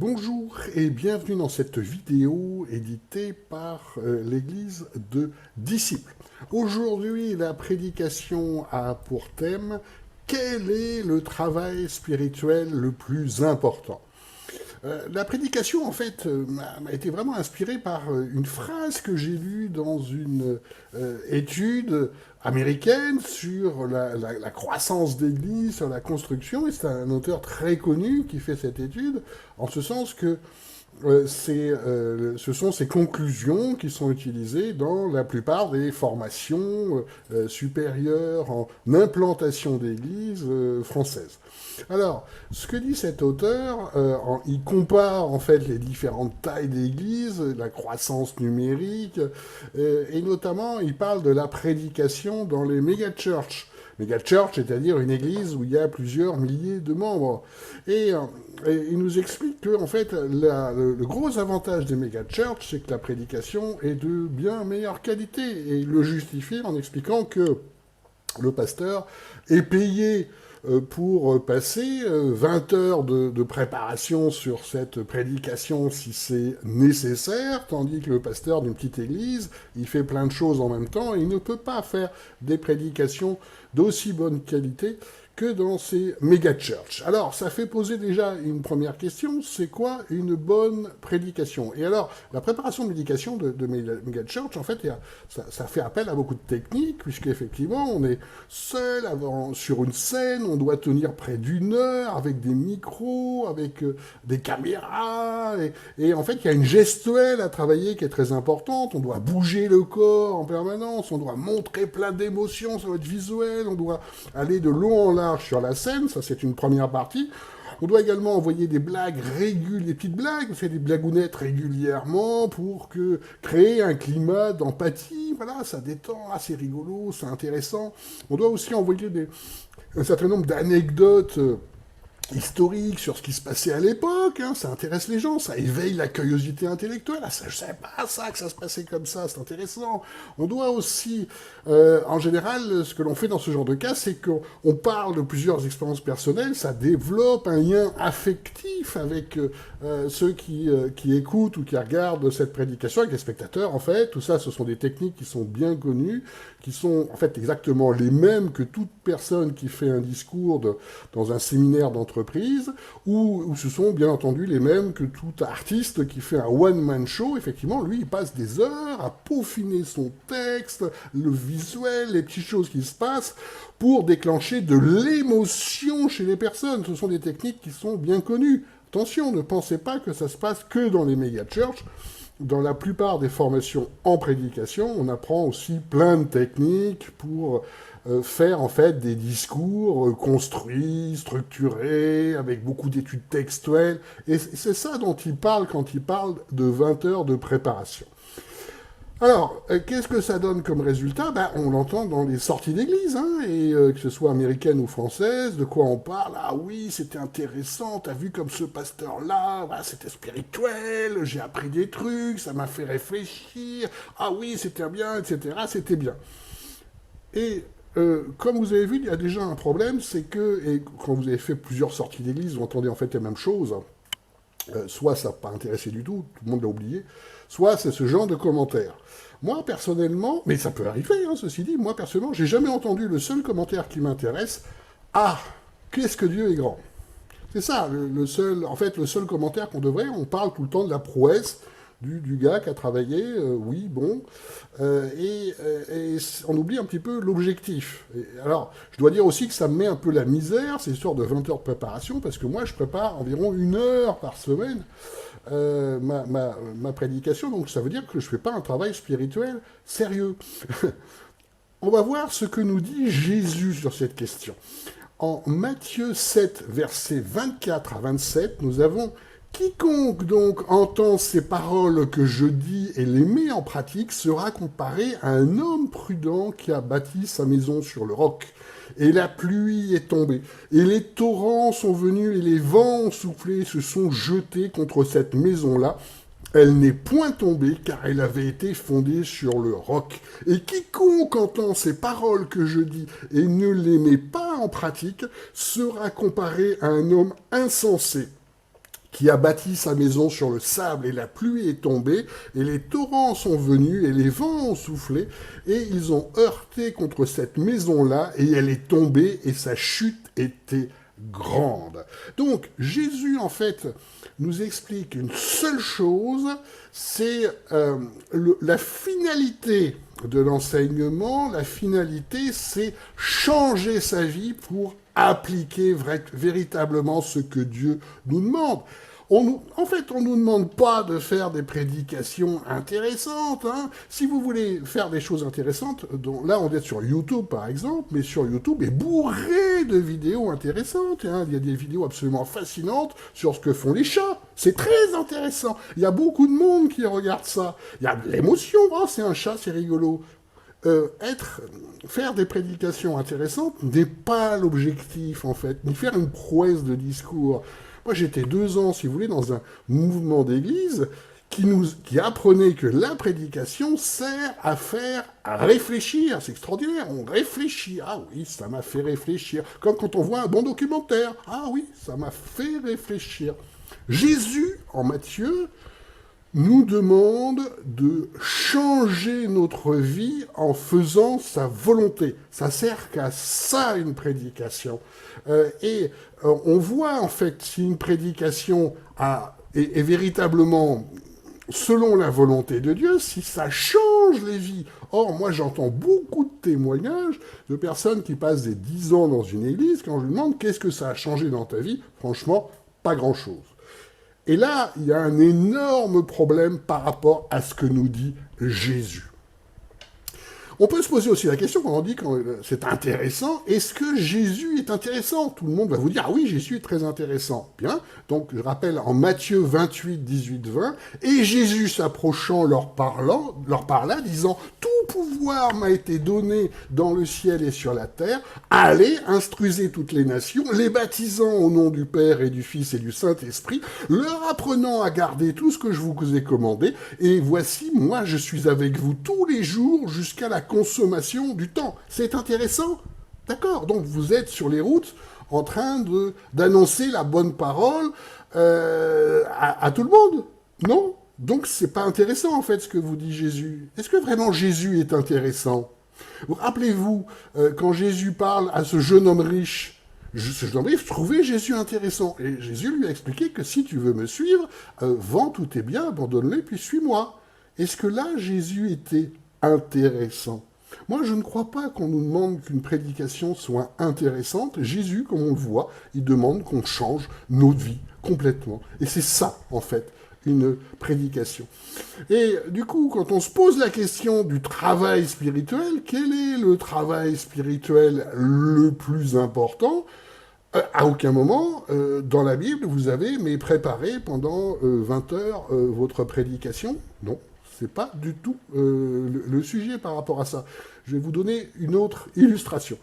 Bonjour et bienvenue dans cette vidéo éditée par l'Église de Disciples. Aujourd'hui, la prédication a pour thème quel est le travail spirituel le plus important? La prédication, en fait, m'a été vraiment inspirée par une phrase que j'ai lue dans une étude américaine sur la croissance d'Église, sur la construction, et c'est un auteur très connu qui fait cette étude, en ce sens que ce sont ces conclusions qui sont utilisées dans la plupart des formations supérieures en implantation d'églises françaises. Alors, ce que dit cet auteur, il compare en fait les différentes tailles d'églises, la croissance numérique, et notamment il parle de la prédication dans les méga-churches. Megachurch, c'est-à-dire une église où il y a plusieurs milliers de membres. Et il nous explique que, en fait, le gros avantage des megachurch, c'est que la prédication est de bien meilleure qualité. Et il le justifie en expliquant que le pasteur est payé pour passer 20 heures de préparation sur cette prédication si c'est nécessaire, tandis que le pasteur d'une petite église, il fait plein de choses en même temps et il ne peut pas faire des prédications d'aussi bonne qualité que dans ces méga-churches. Alors, ça fait poser déjà une première question, c'est quoi une bonne prédication? Et alors, la préparation de prédication de méga-church, en fait, ça fait appel à beaucoup de techniques, puisqu'effectivement, on est seul sur une scène, on doit tenir près d'une heure, avec des micros, avec des caméras, et en fait, il y a une gestuelle à travailler qui est très importante, on doit bouger le corps en permanence, on doit montrer plein d'émotions sur notre visuel, on doit aller de long en large sur la scène, ça c'est une première partie. On doit également envoyer des blagues régulières, des petites blagues, on fait des blagounettes régulièrement pour créer un climat d'empathie. Voilà, ça détend, c'est rigolo, c'est intéressant. On doit aussi envoyer un certain nombre d'anecdotes historique sur ce qui se passait à l'époque, hein, ça intéresse les gens, ça éveille la curiosité intellectuelle. Ah, ça, je savais pas ça, que ça se passait comme ça, c'est intéressant. On doit aussi, en général, ce que l'on fait dans ce genre de cas, c'est qu'on parle de plusieurs expériences personnelles, ça développe un lien affectif avec ceux qui écoutent ou qui regardent cette prédication, avec les spectateurs, en fait. Tout ça, ce sont des techniques qui sont bien connues, qui sont en fait exactement les mêmes que toute personne qui fait un discours dans un séminaire d'entreprise, ou ce sont bien entendu les mêmes que tout artiste qui fait un one-man show. Effectivement, lui, il passe des heures à peaufiner son texte, le visuel, les petites choses qui se passent, pour déclencher de l'émotion chez les personnes. Ce sont des techniques qui sont bien connues. Attention, ne pensez pas que ça se passe que dans les méga-churches. Dans la plupart des formations en prédication, on apprend aussi plein de techniques pour faire en fait des discours construits, structurés, avec beaucoup d'études textuelles. Et c'est ça dont il parle quand il parle de 20 heures de préparation. Alors, qu'est-ce que ça donne comme résultat? On l'entend dans les sorties d'église, hein, et que ce soit américaine ou française, de quoi on parle. Ah oui, c'était intéressant, t'as vu comme ce pasteur-là, voilà, c'était spirituel, j'ai appris des trucs, ça m'a fait réfléchir, ah oui, c'était bien, etc., c'était bien. Et comme vous avez vu, il y a déjà un problème, c'est que, et quand vous avez fait plusieurs sorties d'église, vous entendez en fait la même chose, soit ça n'a pas intéressé du tout le monde l'a oublié, soit c'est ce genre de commentaires. Moi, personnellement, mais ça peut arriver, hein, ceci dit, moi, personnellement, j'ai jamais entendu le seul commentaire qui m'intéresse. Ah, qu'est-ce que Dieu est grand. C'est ça, le seul commentaire qu'on devrait, on parle tout le temps de la prouesse du gars qui a travaillé, oui, bon, et on oublie un petit peu l'objectif. Alors, je dois dire aussi que ça me met un peu la misère, ces histoires de 20 heures de préparation, parce que moi, je prépare environ 1 heure par semaine ma prédication, donc ça veut dire que je ne fais pas un travail spirituel sérieux. On va voir ce que nous dit Jésus sur cette question. En Matthieu 7, versets 24 à 27, nous avons « Quiconque donc entend ces paroles que je dis et les met en pratique sera comparé à un homme prudent qui a bâti sa maison sur le roc. Et la pluie est tombée, et les torrents sont venus, et les vents ont soufflé, se sont jetés contre cette maison-là. Elle n'est point tombée, car elle avait été fondée sur le roc. Et quiconque entend ces paroles que je dis et ne les met pas en pratique sera comparé à un homme insensé qui a bâti sa maison sur le sable, et la pluie est tombée, et les torrents sont venus, et les vents ont soufflé, et ils ont heurté contre cette maison-là, et elle est tombée, et sa chute était grande. Donc, Jésus, en fait, nous explique une seule chose, c'est la finalité de l'enseignement. La finalité, c'est changer sa vie pour appliquer véritablement ce que Dieu nous demande. En fait, on ne nous demande pas de faire des prédications intéressantes. Hein. Si vous voulez faire des choses intéressantes, là on est sur YouTube par exemple, mais sur YouTube est bourré de vidéos intéressantes. Hein. Il y a des vidéos absolument fascinantes sur ce que font les chats. C'est très intéressant. Il y a beaucoup de monde qui regarde ça. Il y a de l'émotion. Oh, c'est un chat, c'est rigolo. Faire des prédications intéressantes n'est pas l'objectif en fait, ni faire une prouesse de discours. Moi, j'étais 2 ans, si vous voulez, dans un mouvement d'église qui apprenait que la prédication sert à faire réfléchir. C'est extraordinaire, on réfléchit. Ah oui, ça m'a fait réfléchir. Comme quand on voit un bon documentaire. Ah oui, ça m'a fait réfléchir. Jésus, en Matthieu, nous demande de changer notre vie en faisant sa volonté. Ça sert qu'à ça, une prédication. On voit, en fait, si une prédication est véritablement selon la volonté de Dieu, si ça change les vies. Or, moi, j'entends beaucoup de témoignages de personnes qui passent des 10 ans dans une église. Quand je lui demande « Qu'est-ce que ça a changé dans ta vie ?» Franchement, pas grand-chose. Et là, il y a un énorme problème par rapport à ce que nous dit Jésus. On peut se poser aussi la question, quand on dit que c'est intéressant, est-ce que Jésus est intéressant? Tout le monde va vous dire, ah oui, Jésus est très intéressant. Bien, donc je rappelle en Matthieu 28, 18, 20, et Jésus s'approchant leur parla, disant, tout pouvoir m'a été donné dans le ciel et sur la terre, allez, instruisez toutes les nations, les baptisant au nom du Père et du Fils et du Saint-Esprit, leur apprenant à garder tout ce que je vous ai commandé, et voici, moi, je suis avec vous tous les jours jusqu'à la consommation du temps. C'est intéressant? D'accord, donc vous êtes sur les routes en train d'annoncer la bonne parole à tout le monde, non? Donc c'est pas intéressant en fait ce que vous dit Jésus. Est-ce que vraiment Jésus est intéressant? Rappelez-vous, quand Jésus parle à ce jeune homme riche, ce jeune homme riche trouvait Jésus intéressant. Et Jésus lui a expliqué que si tu veux me suivre, vends tous tes biens, abandonne-les, puis suis-moi. Est-ce que là, Jésus était intéressant? Moi, je ne crois pas qu'on nous demande qu'une prédication soit intéressante. Jésus, comme on le voit, il demande qu'on change notre vie complètement. Et c'est ça, en fait, une prédication. Et du coup, quand on se pose la question du travail spirituel, quel est le travail spirituel le plus important? À aucun moment, dans la Bible, vous avez, mais préparé pendant 20 heures votre prédication. Non, c'est pas du tout le sujet par rapport à ça. Je vais vous donner une autre illustration.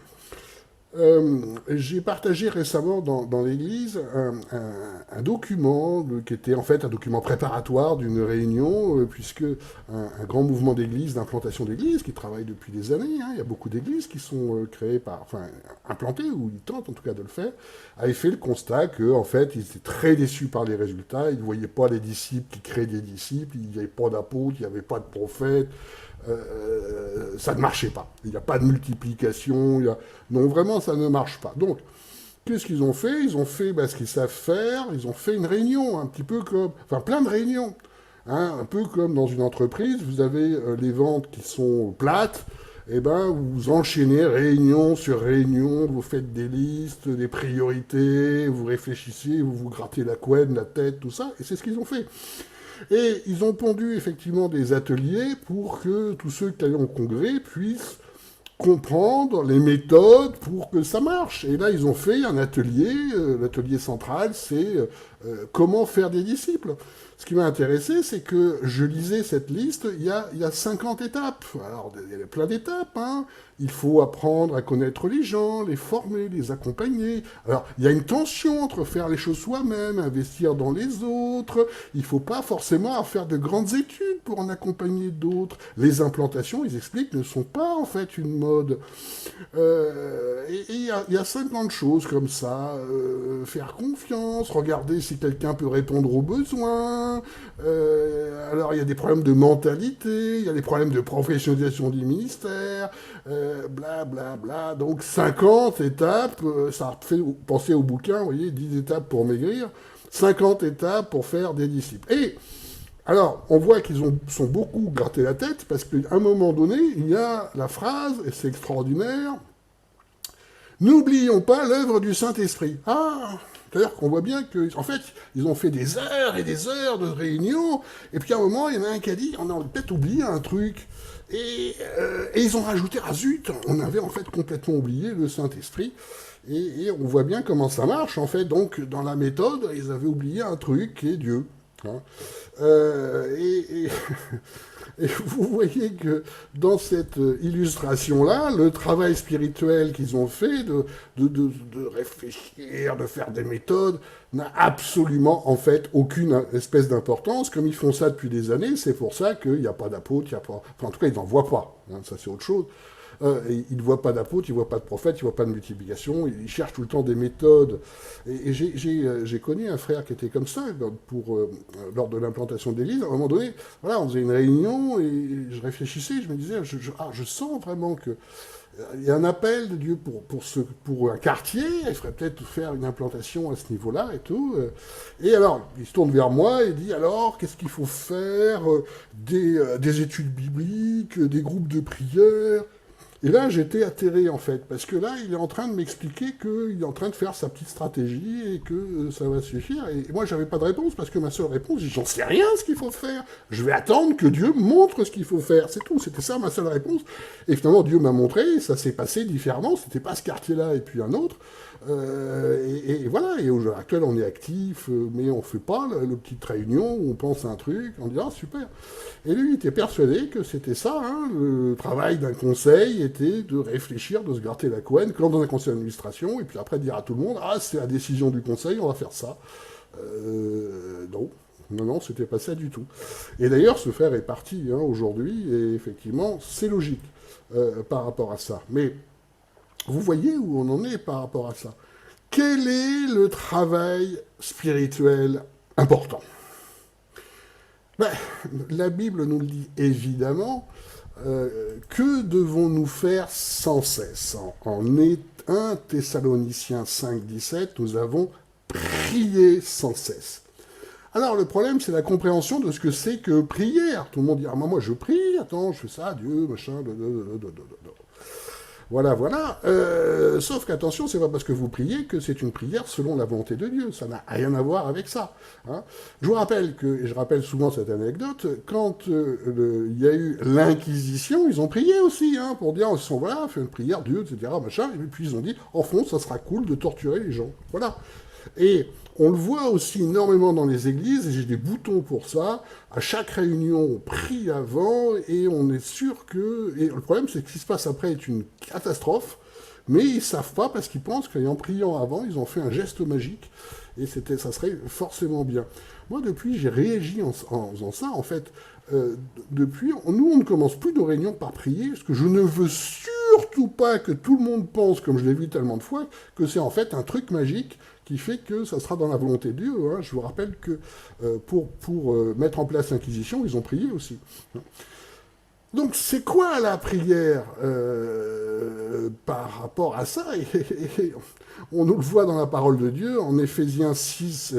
J'ai partagé récemment dans l'église un document qui était en fait un document préparatoire d'une réunion, puisque un grand mouvement d'église, d'implantation d'église, qui travaille depuis des années, hein, il y a beaucoup d'églises qui sont créées implantées, ou ils tentent en tout cas de le faire, avait fait le constat que en fait, ils étaient très déçus par les résultats, ils ne voyaient pas les disciples qui créent des disciples, il n'y avait pas d'apôtres, il n'y avait pas de prophètes, ça ne marchait pas. Il n'y a pas de multiplication. Non, vraiment, ça ne marche pas. Donc, qu'est-ce qu'ils ont fait? Ils ont fait ce qu'ils savent faire. Ils ont fait une réunion, un petit peu comme... Enfin, plein de réunions. Hein, un peu comme dans une entreprise, vous avez les ventes qui sont plates. Eh ben, vous enchaînez réunion sur réunion, vous faites des listes, des priorités, vous réfléchissez, vous vous grattez la couenne, la tête, tout ça. Et c'est ce qu'ils ont fait. Et ils ont pondu effectivement des ateliers pour que tous ceux qui allaient au congrès puissent comprendre les méthodes pour que ça marche. Et là, ils ont fait un atelier, l'atelier central, c'est comment faire des disciples. Ce qui m'a intéressé, c'est que je lisais cette liste, il y a 50 étapes. Alors, il y a plein d'étapes, hein. Il faut apprendre à connaître les gens, les former, les accompagner. Alors, il y a une tension entre faire les choses soi-même, investir dans les autres. Il ne faut pas forcément faire de grandes études pour en accompagner d'autres. Les implantations, ils expliquent, ne sont pas en fait une mode. Il y a 50 choses comme ça. Faire confiance, regarder si quelqu'un peut répondre aux besoins. Alors il y a des problèmes de mentalité, il y a des problèmes de professionnalisation du ministère, bla bla bla. Donc 50 étapes, ça fait penser au bouquin, vous voyez, 10 étapes pour maigrir, 50 étapes pour faire des disciples. Et alors, on voit qu'ils sont beaucoup grattés la tête, parce qu'à un moment donné, il y a la phrase, et c'est extraordinaire, n'oublions pas l'œuvre du Saint-Esprit. Ah, c'est-à-dire qu'on voit bien qu'en fait, ils ont fait des heures et des heures de réunions, et puis à un moment, il y en a un qui a dit, on a peut-être oublié un truc. Et ils ont rajouté, ah zut, on avait en fait complètement oublié le Saint-Esprit. Et on voit bien comment ça marche, en fait. Donc, dans la méthode, ils avaient oublié un truc qui est Dieu. Hein. Et et vous voyez que dans cette illustration-là, le travail spirituel qu'ils ont fait de réfléchir, de faire des méthodes, n'a absolument en fait aucune espèce d'importance. Comme ils font ça depuis des années, c'est pour ça qu'il n'y a pas d'apôtre, il n'y a pas... Enfin, en tout cas, ils n'en voient pas. Hein, ça, c'est autre chose. Ils ne voient pas d'apôtre, ils ne voient pas de prophète, ils ne voient pas de multiplication, ils cherchent tout le temps des méthodes. Et j'ai connu un frère qui était comme ça lors de l'implantation de l'église. À un moment donné, voilà, on faisait une réunion et je réfléchissais, je me disais, je sens vraiment que il y a un appel de Dieu pour un quartier, il faudrait peut-être faire une implantation à ce niveau-là et tout. Et alors, il se tourne vers moi et dit, alors, qu'est-ce qu'il faut faire, des études bibliques, des groupes de prière. Et là, j'étais atterré, en fait, parce que là, il est en train de m'expliquer qu'il est en train de faire sa petite stratégie et que ça va suffire. Et moi, j'avais pas de réponse, parce que ma seule réponse, j'en sais rien ce qu'il faut faire. Je vais attendre que Dieu montre ce qu'il faut faire. C'est tout, c'était ça ma seule réponse. Et finalement, Dieu m'a montré, ça s'est passé différemment. C'était pas ce quartier-là et puis un autre. Et voilà, et au jour actuel, on est actif, mais on fait pas le petite réunion où on pense à un truc, on dit « Ah, super !» Et lui, il était persuadé que c'était ça, hein, le travail d'un conseil était de réfléchir, de se gratter la couenne, comme dans un conseil d'administration, et puis après dire à tout le monde « Ah, c'est la décision du conseil, on va faire ça. » Non, c'était pas ça du tout. Et d'ailleurs, ce frère est parti hein, aujourd'hui, et effectivement, c'est logique par rapport à ça. Mais vous voyez où on en est par rapport à ça. Quel est le travail spirituel important ? Ben, la Bible nous le dit évidemment. Que devons-nous faire sans cesse ? En 1 Thessaloniciens 5, 17, nous avons prié sans cesse. Alors le problème, c'est la compréhension de ce que c'est que prière. Tout le monde dit « Ah, moi je prie, attends, je fais ça, Dieu, machin, Voilà. Sauf qu'attention, c'est pas parce que vous priez que c'est une prière selon la volonté de Dieu. Ça n'a rien à voir avec ça. Hein. Je vous rappelle et je rappelle souvent cette anecdote, quand il y a eu l'Inquisition, ils ont prié aussi, hein, pour dire, voilà, fait une prière, Dieu, etc., machin, et puis ils ont dit, en fond, ça sera cool de torturer les gens. Voilà. Et on le voit aussi énormément dans les églises, et j'ai des boutons pour ça. À chaque réunion, on prie avant, et on est sûr que... Et le problème, c'est que ce qui se passe après est une catastrophe, mais ils ne savent pas, parce qu'ils pensent qu'en priant avant, ils ont fait un geste magique, et ça serait forcément bien. Moi, depuis, j'ai réagi en faisant ça, en fait. Depuis, nous, on ne commence plus nos réunions par prier, parce que je ne veux surtout pas que tout le monde pense, comme je l'ai vu tellement de fois, que c'est en fait un truc magique qui fait que ça sera dans la volonté de Dieu. Hein. Je vous rappelle que pour mettre en place l'Inquisition, ils ont prié aussi. Donc c'est quoi la prière par rapport à ça et on nous le voit dans la parole de Dieu, en Éphésiens 6,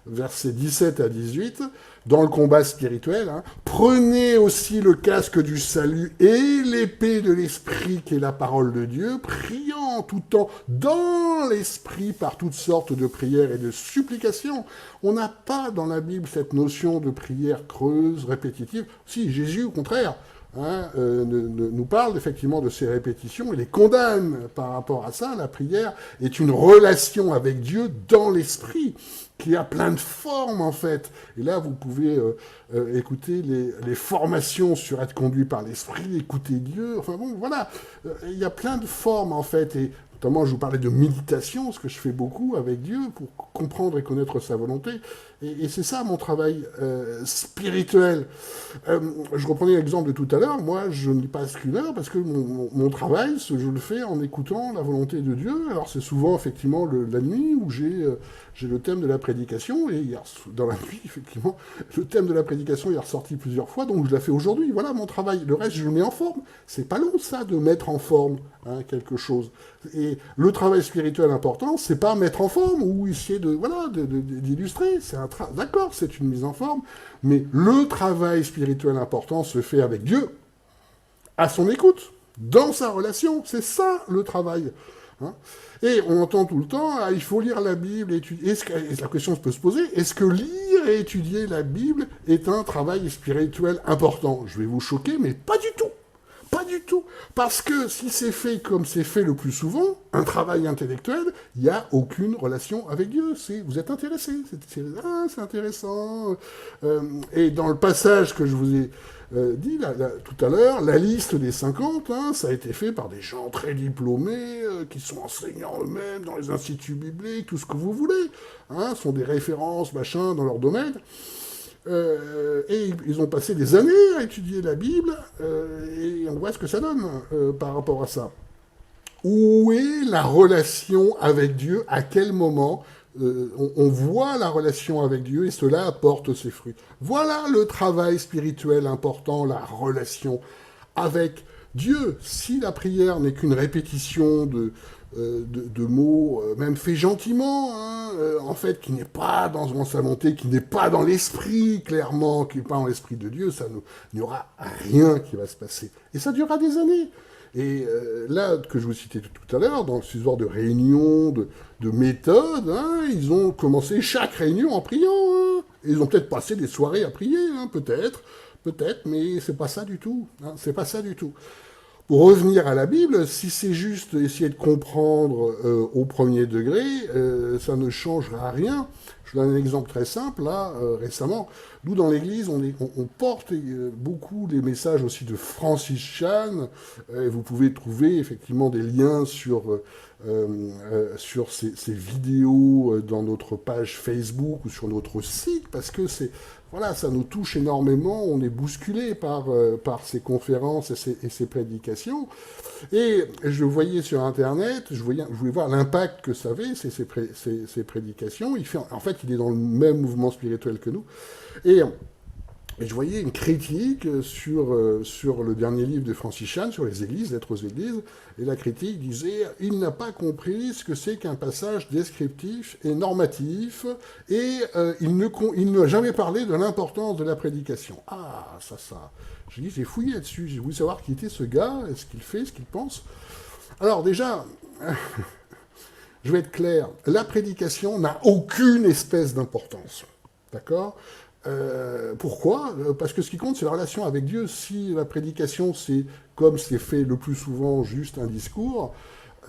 versets 17 à 18, dans le combat spirituel. Hein, prenez aussi le casque du salut et l'épée de l'esprit qui est la parole de Dieu, priant en tout temps dans l'esprit par toutes sortes de prières et de supplications. On n'a pas dans la Bible cette notion de prière creuse, répétitive. Si, Jésus, au contraire, nous parle effectivement de ces répétitions et les condamne par rapport à ça. La prière est une relation avec Dieu dans l'esprit, qui a plein de formes en fait. Et là, vous pouvez écouter les formations sur être conduit par l'esprit, écouter Dieu, enfin bon, voilà. Il y a plein de formes en fait, et Notamment, je vous parlais de méditation, ce que je fais beaucoup avec Dieu pour comprendre et connaître sa volonté. Et c'est ça mon travail spirituel. Je reprenais l'exemple de tout à l'heure. Moi, je ne passe qu'une heure parce que mon travail, je le fais en écoutant la volonté de Dieu. Alors, c'est souvent, effectivement, la nuit où j'ai le thème de la prédication. Et dans la nuit, effectivement, le thème de la prédication est ressorti plusieurs fois. Donc, je la fais aujourd'hui. Voilà mon travail. Le reste, je le mets en forme. C'est pas long, ça, de mettre en forme quelque chose. Et le travail spirituel important, c'est pas mettre en forme ou essayer d'illustrer. D'accord, c'est une mise en forme, mais le travail spirituel important se fait avec Dieu, à son écoute, dans sa relation. C'est ça le travail. Et on entend tout le temps, il faut lire la Bible, étudier. Et la question peut se poser, est-ce que lire et étudier la Bible est un travail spirituel important? Je vais vous choquer, mais pas du tout. Pas du tout. Parce que si c'est fait comme c'est fait le plus souvent, un travail intellectuel, il n'y a aucune relation avec Dieu. Vous êtes intéressé. C'est intéressant. Et dans le passage que je vous ai dit tout à l'heure, la liste des 50, ça a été fait par des gens très diplômés, qui sont enseignants eux-mêmes dans les instituts bibliques, tout ce que vous voulez. Sont des références, machin, dans leur domaine. Et ils ont passé des années à étudier la Bible, et on voit ce que ça donne par rapport à ça. Où est la relation avec Dieu? À quel moment on voit la relation avec Dieu et cela apporte ses fruits? Voilà le travail spirituel important, la relation avec Dieu. Si la prière n'est qu'une répétition de mots, même faits gentiment, en fait, qui n'est pas dans sa volonté, qui n'est pas dans l'esprit, clairement, qui n'est pas dans l'esprit de Dieu, il n'y aura rien qui va se passer. Et ça durera des années. Et là, que je vous citais tout à l'heure, dans ce genre de réunion, de méthode, ils ont commencé chaque réunion en priant. Ils ont peut-être passé des soirées à prier, peut-être, mais c'est pas ça du tout. C'est pas ça du tout. Pour revenir à la Bible, si c'est juste essayer de comprendre au premier degré, ça ne changera rien. Je vous donne un exemple très simple, là, récemment. Nous, dans l'Église, on porte beaucoup les messages aussi de Francis Chan. Vous pouvez trouver effectivement des liens sur ces vidéos dans notre page Facebook ou sur notre site, parce que ça nous touche énormément, on est bousculé par ces conférences et ces prédications. Et je voyais sur Internet, je voulais voir l'impact que ça avait, ces prédications. En fait, il est dans le même mouvement spirituel que nous. Et je voyais une critique sur le dernier livre de Francis Chan, sur les églises, lettres aux églises, et la critique disait « Il n'a pas compris ce que c'est qu'un passage descriptif et normatif, et il n'a jamais parlé de l'importance de la prédication. » Ah, ça. J'ai fouillé là-dessus, j'ai voulu savoir qui était ce gars, ce qu'il fait, ce qu'il pense. Alors déjà, je vais être clair, la prédication n'a aucune espèce d'importance. D'accord ? Pourquoi? Parce que ce qui compte, c'est la relation avec Dieu. Si la prédication, c'est comme c'est fait le plus souvent, juste un discours,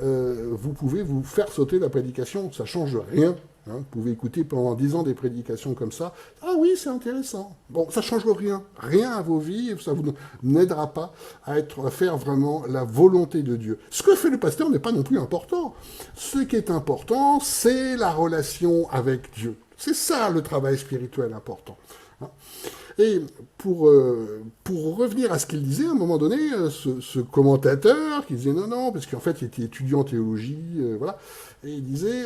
vous pouvez vous faire sauter la prédication, ça ne change rien. Vous pouvez écouter pendant 10 ans des prédications comme ça. Ah oui, c'est intéressant. Bon, ça ne change rien à vos vies, et ça vous n'aidera pas à faire vraiment la volonté de Dieu. Ce que fait le pasteur n'est pas non plus important. Ce qui est important, c'est la relation avec Dieu. C'est ça le travail spirituel important. Et pour revenir à ce qu'il disait, à un moment donné, ce commentateur qui disait non, parce qu'en fait il était étudiant en théologie, voilà, et il disait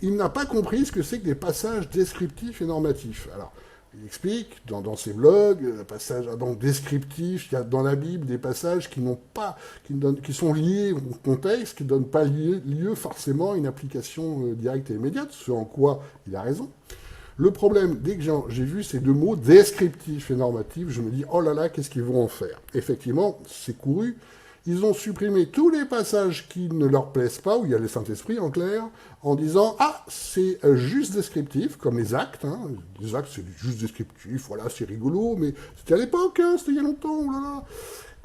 il n'a pas compris ce que c'est que des passages descriptifs et normatifs. Alors, il explique dans ses blogs, passages donc descriptifs, il y a dans la Bible des passages qui sont liés au contexte, qui ne donnent pas lieu forcément à une application directe et immédiate, ce en quoi il a raison. Le problème, dès que j'ai vu ces deux mots, descriptif et normatif, je me dis, oh là là, qu'est-ce qu'ils vont en faire? Effectivement, c'est couru. Ils ont supprimé tous les passages qui ne leur plaisent pas, où il y a le Saint-Esprit en clair, en disant, ah, c'est juste descriptif, comme les actes. Les actes, c'est juste descriptif, voilà, c'est rigolo, mais c'était à l'époque, c'était il y a longtemps, oh là là.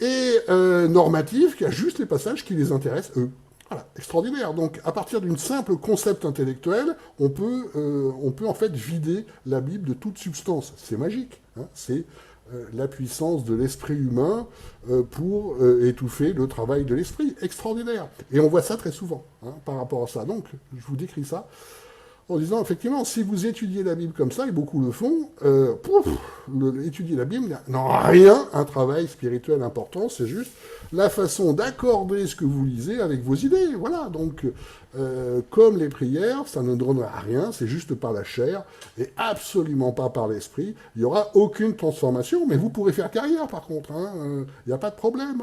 Et normatif, qui a juste les passages qui les intéressent, eux. Voilà, extraordinaire. Donc, à partir d'une simple concept intellectuel, on peut en fait vider la Bible de toute substance. C'est magique. C'est la puissance de l'esprit humain pour étouffer le travail de l'esprit. Extraordinaire. Et on voit ça très souvent par rapport à ça. Donc, je vous décris ça en disant, effectivement, si vous étudiez la Bible comme ça, et beaucoup le font, étudier la Bible n'en rien un travail spirituel important, c'est juste la façon d'accorder ce que vous lisez avec vos idées. Voilà, donc, comme les prières, ça ne donnera rien, c'est juste par la chair, et absolument pas par l'esprit. Il n'y aura aucune transformation, mais vous pourrez faire carrière, par contre, il n'y a pas de problème.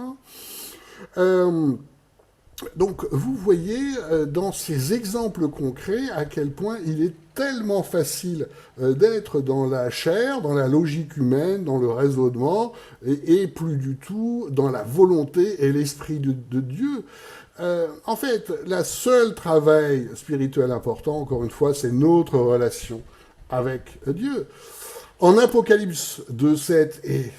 Donc, vous voyez dans ces exemples concrets à quel point il est tellement facile d'être dans la chair, dans la logique humaine, dans le raisonnement, et plus du tout dans la volonté et l'esprit de Dieu. En fait, le seul travail spirituel important, encore une fois, c'est notre relation avec Dieu. En Apocalypse 2.7, et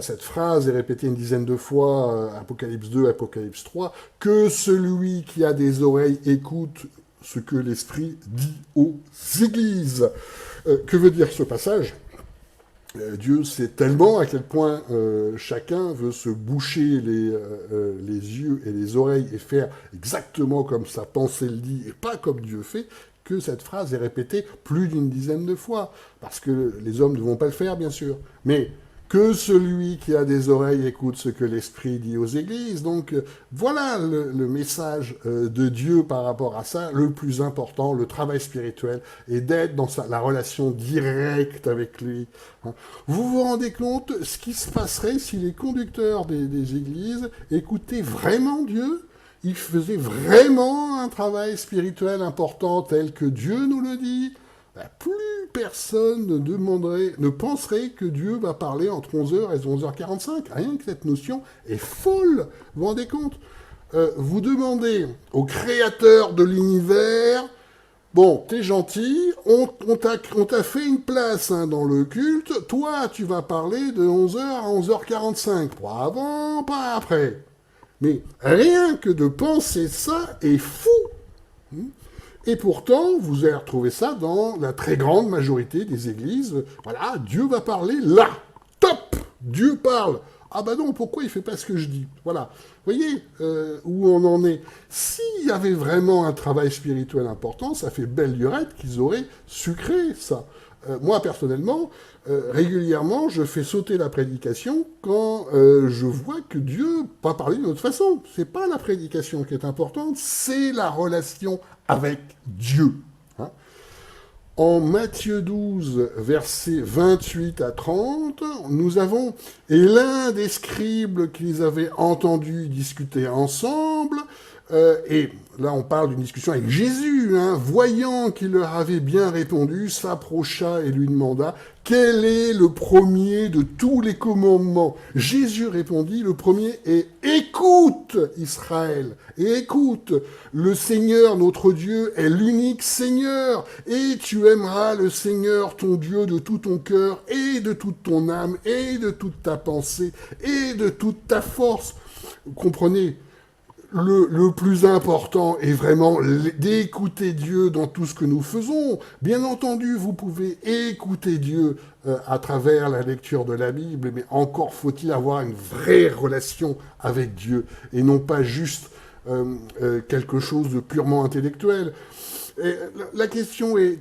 cette phrase est répétée une dizaine de fois, Apocalypse 2, Apocalypse 3, que celui qui a des oreilles écoute ce que l'Esprit dit aux églises. Que veut dire ce passage ? Dieu sait tellement à quel point chacun veut se boucher les yeux et les oreilles et faire exactement comme sa pensée le dit et pas comme Dieu fait, que cette phrase est répétée plus d'une dizaine de fois, parce que les hommes ne vont pas le faire, bien sûr. Mais que celui qui a des oreilles écoute ce que l'Esprit dit aux églises. Donc voilà le message de Dieu par rapport à ça, le plus important, le travail spirituel, et d'être dans la relation directe avec lui. Vous vous rendez compte ce qui se passerait si les conducteurs des églises écoutaient vraiment Dieu ? Ils faisaient vraiment un travail spirituel important tel que Dieu nous le dit. Plus personne ne penserait que Dieu va parler entre 11h et 11h45. Rien que cette notion est folle. Vous vous rendez compte ? Vous demandez au créateur de l'univers, bon, t'es gentil, on t'a fait une place dans le culte, toi tu vas parler de 11h à 11h45. Pas avant, pas après. Mais rien que de penser ça est fou. Et pourtant, vous allez retrouver ça dans la très grande majorité des églises. Voilà, Dieu va parler là. Top ! Dieu parle. Ah ben non, pourquoi il ne fait pas ce que je dis ? Voilà. Vous voyez où on en est. S'il y avait vraiment un travail spirituel important, ça fait belle lurette qu'ils auraient sucré ça. Moi, personnellement, régulièrement, je fais sauter la prédication quand je vois que Dieu va parler d'une autre façon. C'est pas la prédication qui est importante, c'est la relation avec Dieu. En Matthieu 12, versets 28 à 30, nous avons « Et l'un des scribes qu'ils avaient entendu discuter ensemble, et là on parle d'une discussion avec Jésus, voyant qu'il leur avait bien répondu, s'approcha et lui demanda « Quel est le premier de tous les commandements ?» Jésus répondit « Le premier est « Écoute, Israël, et écoute, le Seigneur notre Dieu est l'unique Seigneur, et tu aimeras le Seigneur ton Dieu de tout ton cœur, et de toute ton âme, et de toute ta pensée, et de toute ta force. » Vous comprenez ? Le plus important est vraiment d'écouter Dieu dans tout ce que nous faisons. Bien entendu, vous pouvez écouter Dieu à travers la lecture de la Bible, mais encore faut-il avoir une vraie relation avec Dieu, et non pas juste quelque chose de purement intellectuel. Et la question est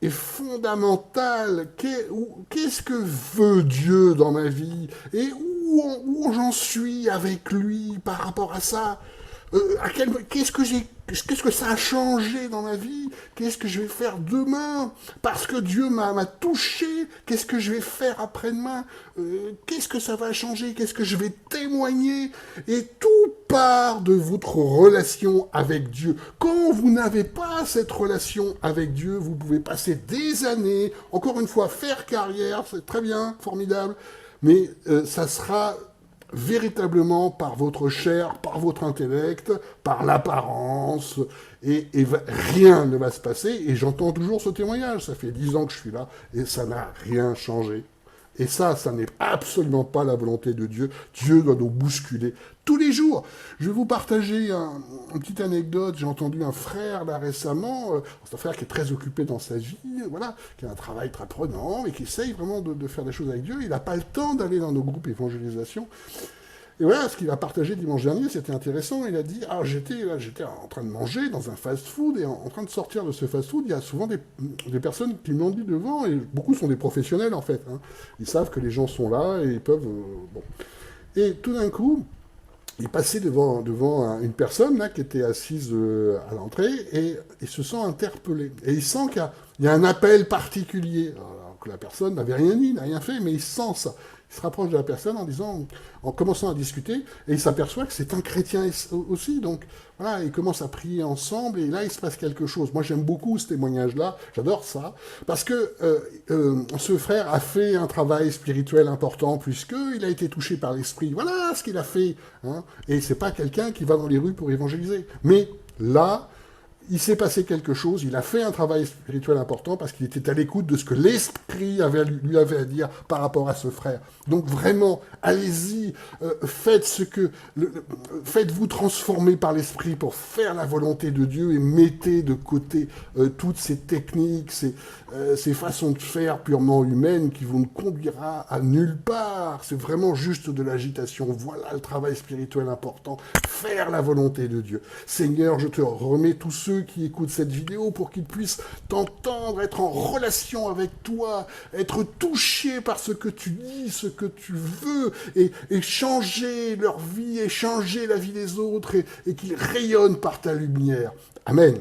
fondamentale. Qu'est-ce que veut Dieu dans ma vie ? Et où j'en suis avec lui par rapport à ça ? Qu'est-ce que ça a changé dans ma vie ? Qu'est-ce que je vais faire demain ? Parce que Dieu m'a touché, qu'est-ce que je vais faire après-demain ? Qu'est-ce que ça va changer ? Qu'est-ce que je vais témoigner ? Et tout part de votre relation avec Dieu. Quand vous n'avez pas cette relation avec Dieu, vous pouvez passer des années, encore une fois, faire carrière, c'est très bien, formidable, mais ça sera véritablement par votre chair, par votre intellect, par l'apparence, et rien ne va se passer, et j'entends toujours ce témoignage, ça fait 10 ans que je suis là, et ça n'a rien changé. Et ça n'est absolument pas la volonté de Dieu. Dieu doit nous bousculer tous les jours. Je vais vous partager une petite anecdote. J'ai entendu un frère là récemment, c'est un frère qui est très occupé dans sa vie, voilà, qui a un travail très prenant et qui essaye vraiment de faire des choses avec Dieu. Il n'a pas le temps d'aller dans nos groupes évangélisation. Et voilà, ce qu'il a partagé dimanche dernier, c'était intéressant. Il a dit, ah, j'étais en train de manger dans un fast-food, et en train de sortir de ce fast-food, il y a souvent des personnes qui m'ont dit devant, et beaucoup sont des professionnels en fait. Hein. Ils savent que les gens sont là, et ils peuvent... bon. Et tout d'un coup, il passait devant une personne là, qui était assise à l'entrée, et il se sent interpellé. Et il sent qu'il y a un appel particulier. Alors que la personne n'avait rien dit, n'a rien fait, mais il sent ça. Il se rapproche de la personne en commençant à discuter, et il s'aperçoit que c'est un chrétien aussi. Donc voilà, ils commencent à prier ensemble, et là il se passe quelque chose. Moi j'aime beaucoup ce témoignage-là, j'adore ça, parce que ce frère a fait un travail spirituel important, puisqu'il a été touché par l'esprit. Voilà ce qu'il a fait. Hein. Et c'est pas quelqu'un qui va dans les rues pour évangéliser. Mais là, il s'est passé quelque chose, il a fait un travail spirituel important parce qu'il était à l'écoute de ce que l'Esprit lui avait à dire par rapport à ce frère. Donc vraiment, allez-y, faites-vous transformer par l'Esprit pour faire la volonté de Dieu et mettez de côté toutes ces techniques, ces façons de faire purement humaines qui vous ne conduira à nulle part. C'est vraiment juste de l'agitation. Voilà le travail spirituel important, faire la volonté de Dieu. Seigneur, je te remets tous ceux qui écoutent cette vidéo pour qu'ils puissent t'entendre, être en relation avec toi, être touchés par ce que tu dis, ce que tu veux, et changer leur vie, et changer la vie des autres, et qu'ils rayonnent par ta lumière. Amen.